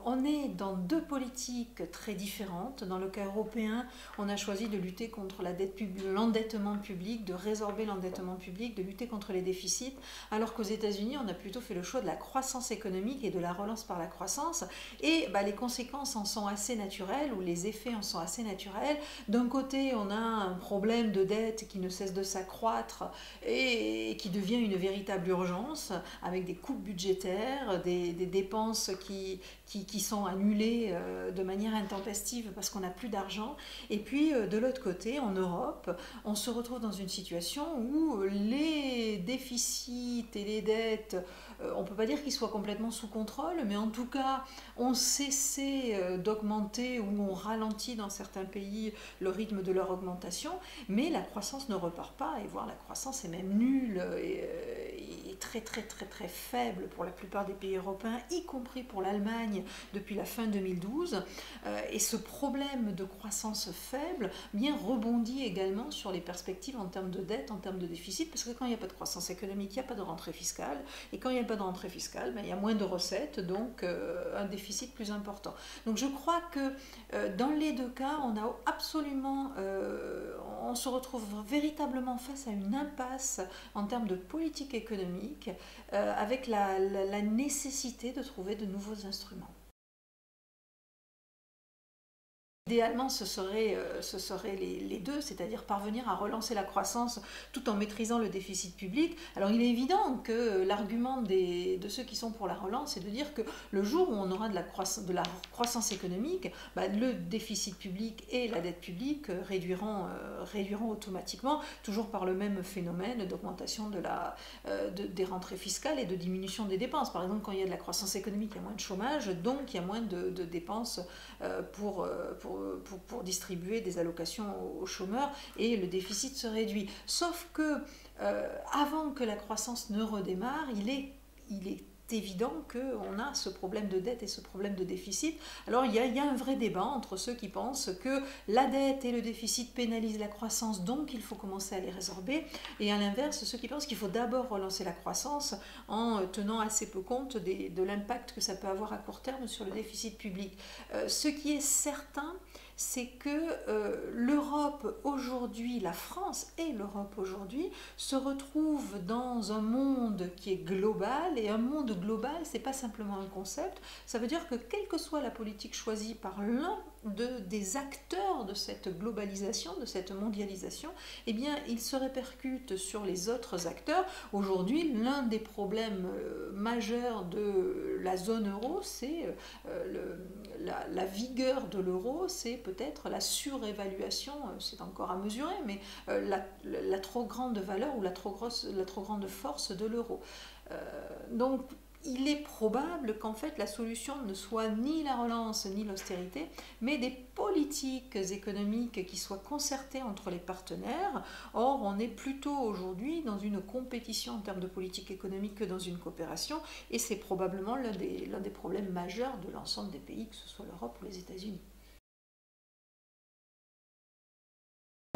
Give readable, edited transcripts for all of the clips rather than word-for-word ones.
on est dans deux politiques très différentes. Dans le cas européen, on a choisi de lutter contre l'endettement public, de résorber l'endettement public, de lutter contre les déficits, alors qu'aux États-Unis, on a plutôt fait le choix de la croissance économique et de la relance par la croissance. Et les conséquences en sont assez naturelles, ou les effets en sont assez naturels. D'un côté, on a un problème de dette qui ne cesse de s'accroître et qui devient une véritable urgence, avec des coupes budgétaires, des dépenses qui sont annulées de manière intempestive parce qu'on n'a plus d'argent. Et puis de l'autre côté, en Europe, on se retrouve dans une situation où les déficits et les dettes, on ne peut pas dire qu'ils soient complètement sous contrôle, mais en tout cas ont cessé d'augmenter, ou ont ralenti dans certains pays le rythme de leur augmentation, mais la croissance ne repart pas, et voire la croissance est même nulle et très très très très faible pour la plupart des pays européens, y compris pour l'Allemagne depuis la fin 2012. Et ce problème de croissance faible bien rebondit également sur les perspectives en termes de dette, en termes de déficit, parce que quand il n'y a pas de croissance économique, il n'y a pas de rentrée fiscale, et quand il n'y a pas de rentrée fiscale, il y a moins de recettes, donc un déficit plus important. Donc je crois que dans les deux cas, on a absolument, on se retrouve véritablement face à une impasse en termes de politique économique, avec la nécessité de trouver de nouveaux instruments. Idéalement, ce serait les deux, c'est-à-dire parvenir à relancer la croissance tout en maîtrisant le déficit public. Alors il est évident que l'argument de ceux qui sont pour la relance est de dire que le jour où on aura de la croissance économique, le déficit public et la dette publique réduiront automatiquement, toujours par le même phénomène d'augmentation des rentrées fiscales et de diminution des dépenses. Par exemple, quand il y a de la croissance économique, il y a moins de chômage, donc il y a moins de dépenses pour distribuer des allocations aux chômeurs, et le déficit se réduit. Sauf que avant que la croissance ne redémarre, il est évident qu'on a ce problème de dette et ce problème de déficit. Alors il y a un vrai débat entre ceux qui pensent que la dette et le déficit pénalisent la croissance, donc il faut commencer à les résorber, et à l'inverse, ceux qui pensent qu'il faut d'abord relancer la croissance en tenant assez peu compte de l'impact que ça peut avoir à court terme sur le déficit public. Ce qui est certain, c'est que l'Europe aujourd'hui, la France et l'Europe aujourd'hui, se retrouvent dans un monde qui est global, et un monde global, c'est pas simplement un concept, ça veut dire que quelle que soit la politique choisie par l'un des acteurs de cette globalisation, de cette mondialisation, eh bien, il se répercute sur les autres acteurs. Aujourd'hui, l'un des problèmes majeurs de la zone euro, c'est la vigueur de l'euro, c'est peut-être la surévaluation, c'est encore à mesurer, mais la trop grande valeur ou la trop grande force de l'euro. Donc, il est probable qu'en fait la solution ne soit ni la relance ni l'austérité, mais des politiques économiques qui soient concertées entre les partenaires. Or, on est plutôt aujourd'hui dans une compétition en termes de politique économique que dans une coopération, et c'est probablement l'un des problèmes majeurs de l'ensemble des pays, que ce soit l'Europe ou les États-Unis.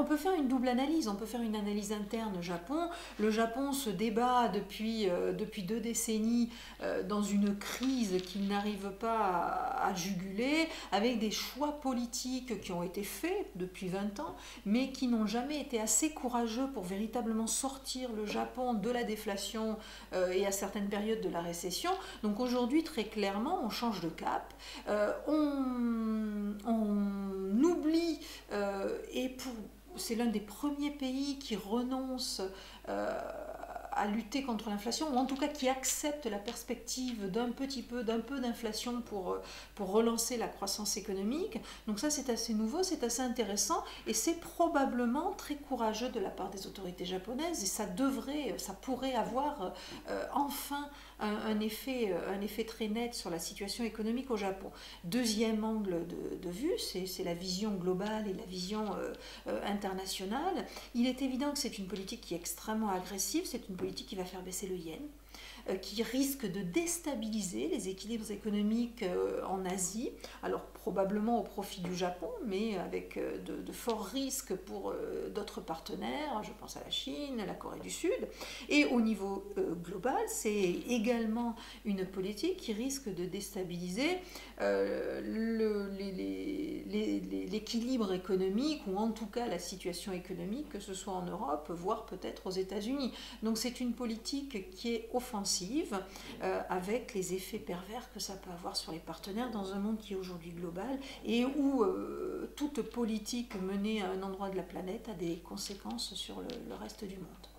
On peut faire une double analyse, on peut faire une analyse interne au Japon. Le Japon se débat depuis 2 décennies dans une crise qu'il n'arrive pas à juguler, avec des choix politiques qui ont été faits depuis 20 ans, mais qui n'ont jamais été assez courageux pour véritablement sortir le Japon de la déflation et à certaines périodes de la récession. Donc aujourd'hui, très clairement, on change de cap, on oublie, c'est l'un des premiers pays qui renonce à lutter contre l'inflation, ou en tout cas qui accepte la perspective d'un peu d'inflation pour relancer la croissance économique. Donc ça, c'est assez nouveau, c'est assez intéressant, et c'est probablement très courageux de la part des autorités japonaises, et ça pourrait avoir enfin un effet très net sur la situation économique au Japon. Deuxième angle de vue, c'est la vision globale et la vision internationale. Il est évident que c'est une politique qui est extrêmement agressive, c'est une politique qui va faire baisser le yen. qui risque de déstabiliser les équilibres économiques en Asie, alors probablement au profit du Japon, mais avec de forts risques pour d'autres partenaires, je pense à la Chine, la Corée du Sud. Et au niveau global, c'est également une politique qui risque de déstabiliser l'équilibre économique, ou en tout cas la situation économique, que ce soit en Europe, voire peut-être aux États-Unis. Donc c'est une politique qui est offensive, avec les effets pervers que ça peut avoir sur les partenaires dans un monde qui est aujourd'hui global et où toute politique menée à un endroit de la planète a des conséquences sur le reste du monde.